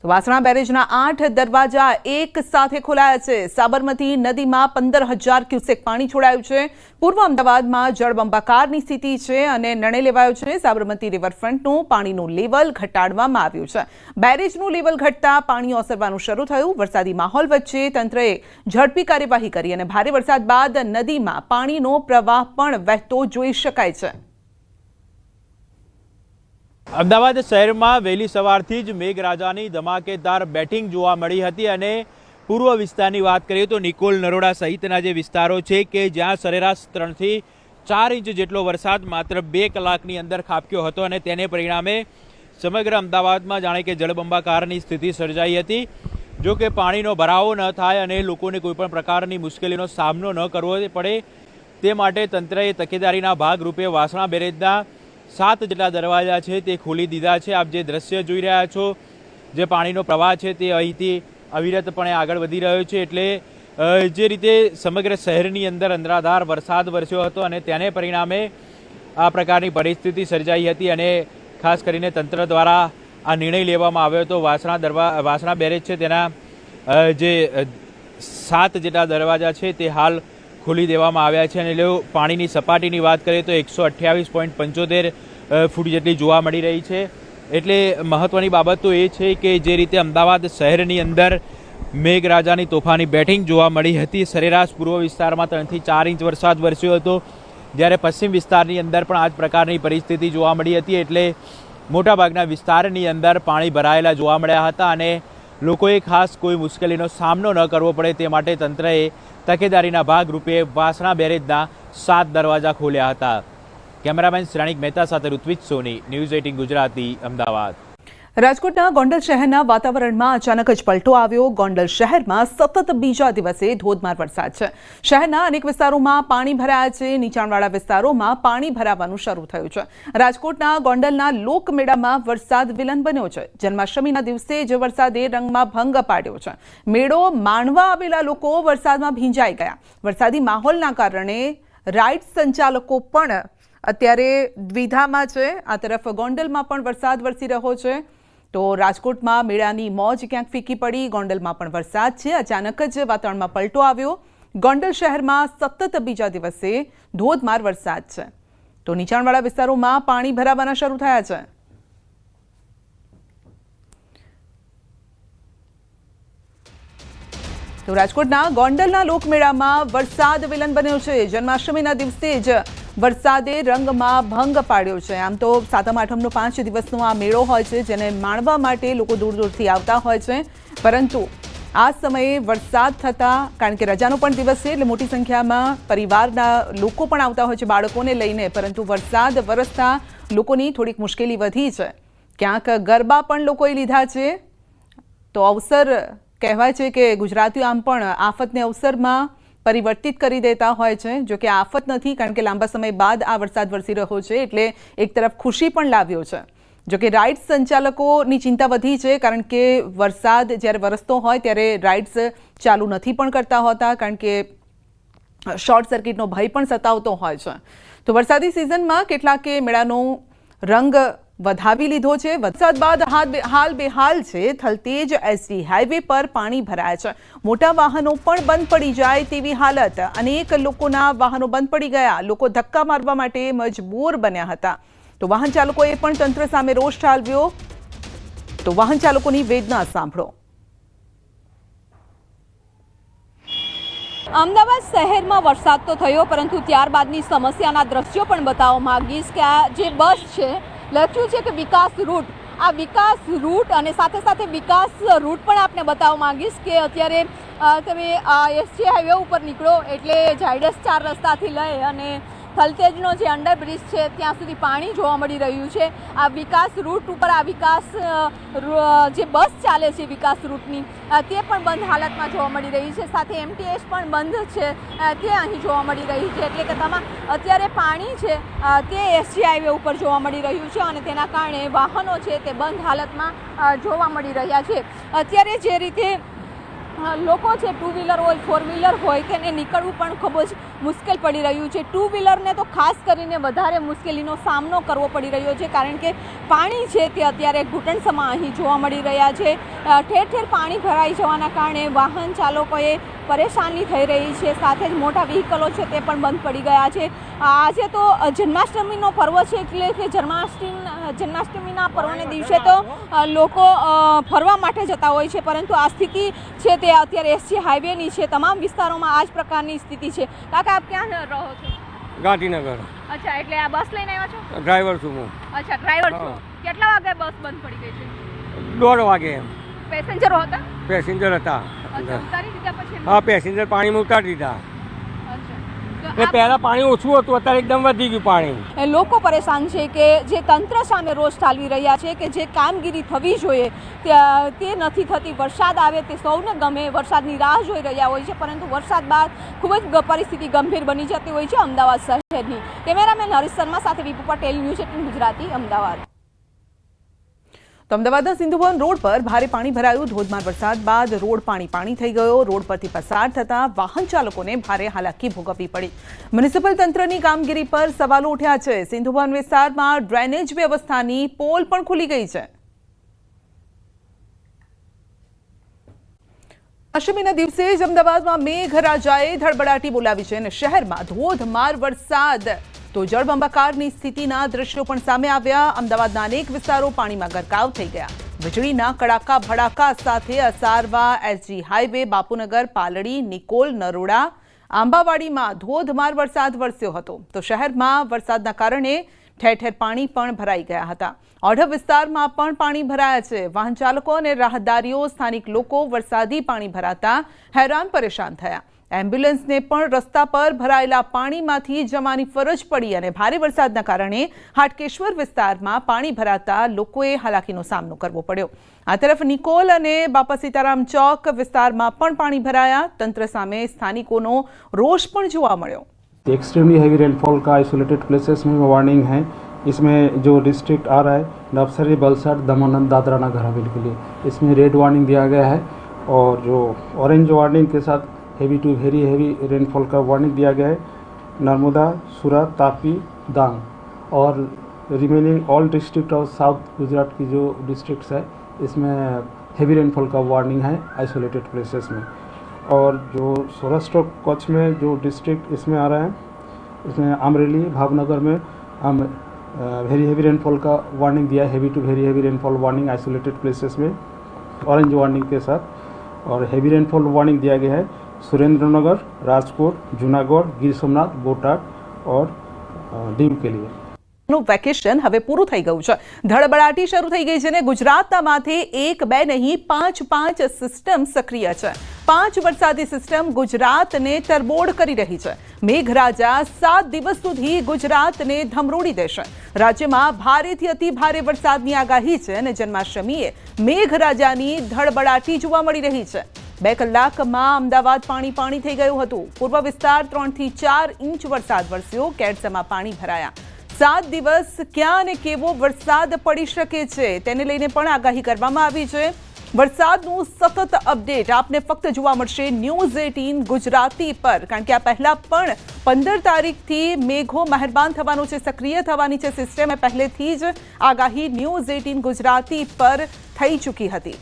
તો વાસણા બેરેજના 8 દરવાજા એક સાથે ખોલાયા છે। સાબરમતી નદીમાં 15,000 ક્યુસેક પાણી છોડાયું છે। પૂર્વ અમદાવાદમાં જળબંબાકારની સ્થિતિ છે અને નિર્ણય લેવાયો છે સાબરમતી રિવરફ્રન્ટનું પાણીનું લેવલ ઘટાડવામાં આવ્યું છે। બેરેજનું લેવલ ઘટતા પાણી ઓસરવાનું શરૂ થયું। વરસાદી માહોલ વચ્ચે તંત્રએ ઝડપી કાર્યવાહી કરી અને ભારે વરસાદ બાદ નદીમાં પાણીનો પ્રવાહ પણ વહેતો જોઈ શકાય છે। અમદાવાદ શહેરમાં વહેલી સવારથી જ મેઘરાજાની ધમાકેદાર બેટિંગ જોવા મળી હતી અને પૂર્વ વિસ્તારની વાત કરીએ તો નિકોલ નરોડા સહિતના જે વિસ્તારો છે કે જ્યાં સરેરાશ 3 થી 4 ઇંચ જેટલો વરસાદ માત્ર 2 કલાકની અંદર ખાબક્યો હતો અને તેને પરિણામે સમગ્ર અમદાવાદમાં જાણે કે જળબંબાકારની સ્થિતિ સર્જાઈ હતી। જો કે પાણીનો ભરાવો ન થાય અને લોકોને કોઈપણ પ્રકારની મુશ્કેલીનો સામનો ન કરવો પડે તે માટે તંત્રએ તકેદારીના ભાગરૂપે વાસણા બેરેજના 7 જેટલા દરવાજા છે તે ખોલી દીધા છે। આપ જે દ્રશ્ય જોઈ રહ્યા છો, જે પાણીનો પ્રવાહ છે તે અહીંથી અવિરતપણે આગળ વધી રહ્યો છે। એટલે જે રીતે સમગ્ર શહેરની અંદર અંધાધાર વરસાદ વરસ્યો હતો અને તેને પરિણામે આ પ્રકારની પરિસ્થિતિ સર્જાઈ હતી અને ખાસ કરીને તંત્ર દ્વારા આ નિર્ણય લેવામાં આવ્યો હતો। વાસણા બેરેજ છે તેના જે 7 જેટલા દરવાજા છે તે હાલ ખોલી દેવામાં આવ્યા છે અને પાણીની સપાટીની વાત કરીએ તો 128.75 ફૂટ જેટલી જોવા મળી રહી છે। એટલે મહત્વની બાબત તો એ છે કે જે રીતે અમદાવાદ શહેરની અંદર મેઘરાજાની તોફાની બેટિંગ જોવા મળી હતી। સરેરાશ પૂર્વ વિસ્તારમાં 3 થી 4 ઇંચ વરસાદ વરસ્યો હતો, જ્યારે પશ્ચિમ વિસ્તારની અંદર પણ આ જ પ્રકારની પરિસ્થિતિ જોવા મળી હતી। એટલે મોટાભાગના વિસ્તારની અંદર પાણી ભરાયેલા જોવા મળ્યા હતા અને લોકોએ ખાસ કોઈ મુશ્કેલીનો સામનો ન કરવો પડે તે માટે તંત્રએ તકેદારીના ભાગરૂપે વાસણા બેરેજના 7 દરવાજા ખોલ્યા હતા। કેમેરામેન શ્રેણિક મહેતા સાથે ઋત્વિજ સોની, ન્યૂઝ 18 ગુજરાતી, અમદાવાદ। રાજકોટના ગોંડલ શહેરના વાતાવરણમાં અચાનક જ પલટો આવ્યો। ગોંડલ શહેરમાં સતત બીજા દિવસે ધોધમાર વરસાદ છે। શહેરના અનેક વિસ્તારોમાં પાણી ભરાયા છે। નીચાણવાળા વિસ્તારોમાં પાણી ભરાવાનું શરૂ થયું છે। રાજકોટના ગોંડલના લોકમેળામાં વરસાદ વિલન બન્યો છે। જન્માષ્ટમીના દિવસે જ વરસાદે રંગમાં ભંગ પાડ્યો છે। મેળો માણવા આવેલા લોકો વરસાદમાં ભીંજાઈ ગયા। વરસાદી માહોલના કારણે રાઇડ સંચાલકો પણ અત્યારે દ્વિધામાં છે। આ તરફ ગોંડલમાં પણ વરસાદ વરસી રહ્યો છે। તો રાજકોટમાં મેળાની મોજ ક્યાંક ફીકી પડી। ગોંડલમાં પણ વરસાદ છે। અચાનક જ વાતાવરણમાં પલટો આવ્યો। ગોંડલ શહેરમાં સતત બીજા દિવસે ધોધમાર વરસાદ છે। તો નીચાણવાળા વિસ્તારોમાં પાણી ભરાવાના શરૂ થયા છે। તો રાજકોટના ગોંડલના લોકમેળામાં વરસાદ વિલન બન્યો છે। જન્માષ્ટમીના દિવસે જ વરસાદે રંગમાં ભંગ પાડ્યો છે। આમ તો સાતમ આઠમનો 5 દિવસનો આ મેળો હોય છે, જેને માણવા માટે લોકો દૂર દૂરથી આવતા હોય છે, પરંતુ આ સમયે વરસાદ થતાં, કારણ કે રજાનો પણ દિવસ છે એટલે મોટી સંખ્યામાં પરિવારના લોકો પણ આવતા હોય છે બાળકોને લઈને, પરંતુ વરસાદ વરસતા લોકોની થોડીક મુશ્કેલી વધી છે। ક્યાંક ગરબા પણ લોકોએ લીધા છે। તો અવસર કહેવાય છે કે ગુજરાતીઓ આમ પણ આફતને અવસરમાં પરિવર્તિત કરી દેતા હોય છે। જો કે આફત નથી, કારણ કે લાંબા સમય બાદ આ વરસાદ વરસી રહ્યો છે એટલે એક તરફ ખુશી પણ લાવ્યો છે। જો કે રાઇડ્સ સંચાલકોની ચિંતા વધી છે, કારણ કે વરસાદ જ્યારે વરસતો હોય ત્યારે રાઇડ્સ ચાલુ નથી પણ કરતા હોતા, કારણ કે શોર્ટ સર્કિટનો ભય પણ સતાવતો હોય છે। તો વરસાદી સિઝનમાં કેટલાકે મેળાનો રંગ વધાવી લીધો છે। વરસાદ બાદ હાલ બેહાલ છે। થલતેજ એસટી હાઈવે પર પાણી ભરાયા છે। મોટા વાહનો પણ બંધ પડી જાય તેવી હાલત। અનેક લોકોના વાહનો બંધ પડી ગયા। લોકો ધક્કા મારવા માટે મજબૂર બન્યા હતા। તો વાહન ચાલકોએ પણ તંત્ર સામે રોષ ઠાલવ્યો। તો વાહન ચાલકોની વેદના સાંભળો। અમદાવાદ શહેરમાં વરસાદ તો થયો, પરંતુ ત્યારબાદની સમસ્યાના દ્રશ્યો પણ બતાવવા માંગીશ કે આ જે બસ છે, લખ્યું છે કે વિકાસ રૂટ, આ વિકાસ રૂટ અને સાથે સાથે વિકાસ રૂટ પણ આપને બતાવવા માંગીશ કે અત્યારે તમે એસજી હાઈવે ઉપર નીકળો એટલે ઝાયડસ 4 રસ્તાથી લઈ અને થલતેજનો જે અંડરબ્રિજ છે ત્યાં સુધી પાણી જોવા મળી રહ્યું છે। આ વિકાસ રૂટ ઉપર આ વિકાસ જે બસ ચાલે છે વિકાસ રૂટની તે પણ બંધ હાલતમાં જોવા મળી રહી છે। સાથે એમટીએસ પણ બંધ છે તે અહીં જોવા મળી રહી છે। એટલે કે અત્યારે પાણી છે તે એસજી હાઈવે ઉપર જોવા મળી રહ્યું છે અને તેના કારણે વાહનો છે તે બંધ હાલતમાં જોવા મળી રહ્યા છે। અત્યારે જે રીતે લોકો છે, 2 વ્હીલર હોય 4 વ્હીલર હોય, તેને નીકળવું પણ ખૂબ જ મુશ્કેલ પડી રહ્યું છે. ટુ વ્હીલરને તો ખાસ કરીને વધારે મુશ્કેલીનો સામનો કરવો પડી રહ્યો છે, કારણ કે પાણી છે તે અત્યારે ઘૂંટણસમાં અહીં જોવા મળી રહ્યા છે. ઠેર ઠેર પાણી ભરાઈ જવાના કારણે વાહન ચાલકોએ પરેશાની થઈ રહી છે. સાથે જ મોટા વ્હીકલો છે તે પણ બંધ પડી ગયા છે. આજે તો જન્માષ્ટમીનો પર્વ છે, એટલે કે જન્માષ્ટમીના પર્વને દિવસે તો લોકો ફરવા માટે જતા હોય છે, પરંતુ આ સ્થિતિ છે તે અત્યારે એસજી હાઈવેની છે. તમામ વિસ્તારોમાં આ જ પ્રકારની સ્થિતિ છે. કાકા, આપ ક્યાં રહો છો? ગાંધીનગર. અચ્છા, એટલે આ બસ લઈને આવ્યા છો? ડ્રાઈવર છું હું. અચ્છા, ડ્રાઈવર છો. કેટલા વાગે બસ બંધ પડી ગઈ છે? 1:30 વાગે. પેસેન્જરો હતા? પેસેન્જર હતા. અચ્છા, ઉતારી દીધા પછી? હા, પેસેન્જર પાણીમાં ઉતારી દીધા. અચ્છા, એ પહેલા પાણી ઓછું હતું, અત્યારે એકદમ વધી ગયું પાણી. લોકો પરેશાન છે કે જે તંત્ર સામે રોષ ઠાલવી રહ્યા છે કે જે કામગીરી થવી જોઈએ તે નથી થતી. વરસાદ આવે તે સૌને ગમે, વરસાદની રાહ જોઈ રહ્યા હોય છે, પરંતુ વરસાદ બાદ ખૂબ જ પરિસ્થિતિ ગંભીર બની જતી હોય છે અમદાવાદ શહેરની. કેમેરામેન હરીશ શર્મા સાથે વિપુ પટેલ, ન્યૂઝ18 ગુજરાતી, અમદાવાદ. તો અમદાવાદના સિંધુભવન રોડ પર ભારે પાણી ભરાયું. ધોધમાર વરસાદ બાદ રોડ પાણી થઈ ગયો. રોડ પરથી પસાર થતા વાહન ચાલકોને ભારે હાલાકી ભોગવવી પડી. મ્યુનિસિપલ તંત્રની કામગીરી પર સવાલો ઉઠ્યા છે. સિંધુભવન વિસ્તારમાં ડ્રેનેજ વ્યવસ્થાની પોલ પણ ખુલી ગઈ છે. અષ્ટમીના દિવસે જ અમદાવાદમાં મેઘરાજાએ ધડબડાટી બોલાવી છે અને શહેરમાં ધોધમાર વરસાદ તો જળબંબાકારની સ્થિતિના દ્રશ્યો પણ સામે આવ્યા. અમદાવાદના અનેક વિસ્તારો પાણીમાં ગરકાવ થઈ ગયા. વીજળીના કડાકા ભડાકા સાથે અસારવા, એસજી હાઈવે, બાપુનગર, પાલડી, નિકોલ, નરોડા, આંબાવાડીમાં ધોધમાર વરસાદ વરસ્યો હતો. તો શહેરમાં વરસાદના કારણે ઠેર ઠેર પાણી પણ ભરાઈ ગયા હતા. ઓઢવ વિસ્તારમાં પણ પાણી ભરાયા છે. વાહન ચાલકો અને રાહદારીઓ, સ્થાનિક લોકો વરસાદી પાણી ભરાતા હેરાન પરેશાન થયા. એમ્બ્યુલન્સને પણ રસ્તા પર ભરાયેલા પાણીમાંથી જવાની ફરજ પડી અને ભારે વરસાદના કારણે હાટકેશ્વર વિસ્તારમાં પાણી ભરાતા લોકોએ હાલાકીનો સામનો કરવો પડ્યો. આ તરફ નિકોલ અને બાપા સીતારામ ચોક વિસ્તારમાં પણ પાણી ભરાયા. તંત્ર સામે સ્થાનિકોનો રોષ પણ જોવા મળ્યો. एक्सट्रीमली हैवी रेनफॉल का आइसोलेटेड प्लेसेस में वार्निंग है. इसमें जो डिस्ट्रिक्ट आ रहा है नवसारी, वलसाड, दमन, दादरा नगर हवेली के लिए इसमें रेड वार्निंग दिया गया है और जो ऑरेंज वार्निंग के साथ heavy to very heavy rainfall का वार्निंग दिया गया है नर्मदा, सूरत, तापी, डांग और remaining all district of south Gujarat की जो डिस्ट्रिक्ट्स है इसमें हेवी रेनफॉल का वार्निंग है आइसोलेटेड प्लेसेस में. और जो सौराष्ट्र कच्छ में जो डिस्ट्रिक्ट इसमें आ रहा है इसमें अमरेली, भावनगर में वेरी हेवी रेनफॉल का वार्निंग दिया है. Heavy to very heavy rainfall warning isolated places में ऑरेंज वार्निंग के साथ. और हेवी रेनफॉल वार्निंग दिया गया है सुरेंद्रनगर, राजकोट, जूनागढ़, गिर सोमनाथ, बोटाद और दीव के लिए. વેકેશન હવે પૂરું થઈ ગયું છે. ધડબડાટી શરૂ થઈ ગઈ છે અને ગુજરાતના માથે 1, 2 નહીં 5 સિસ્ટમ સક્રિય છે. 5 વરસાદી સિસ્ટમ ગુજરાતને તરબોળ કરી રહી છે. મેઘરાજા 7 દિવસ સુધી ગુજરાતને ધમરોડી દેશે. રાજ્યમાં ભારેથી અતિ ભારે વરસાદની આગાહી છે અને જન્માષ્ટમીએ મેઘરાજાની ધડબડાટી જોવા મળી રહી છે. 2 કલાકમાં અમદાવાદ પાણી થઈ ગયું હતું. પૂર્વ વિસ્તાર 3 થી 4 ઇંચ વરસાદ વરસ્યો. કેડસમાં પાણી ભરાયા. 7 દિવસ ક્યાં અને કેવો વરસાદ પડી શકે છે તેને લઈને પણ આગાહી કરવામાં આવી છે. વરસાદનું સતત અપડેટ આપને ફક્ત જોવા મળશે ન્યૂઝ18 ગુજરાતી પર, કારણ કે આ પહેલા પણ 15 તારીખથી મેઘો મહેરબાન થવાનો છે, સક્રિય થવાની છે સિસ્ટમ. પહેલેથી જ આગાહી ન્યૂઝ18 ગુજરાતી પર થઈ ચૂકી હતી.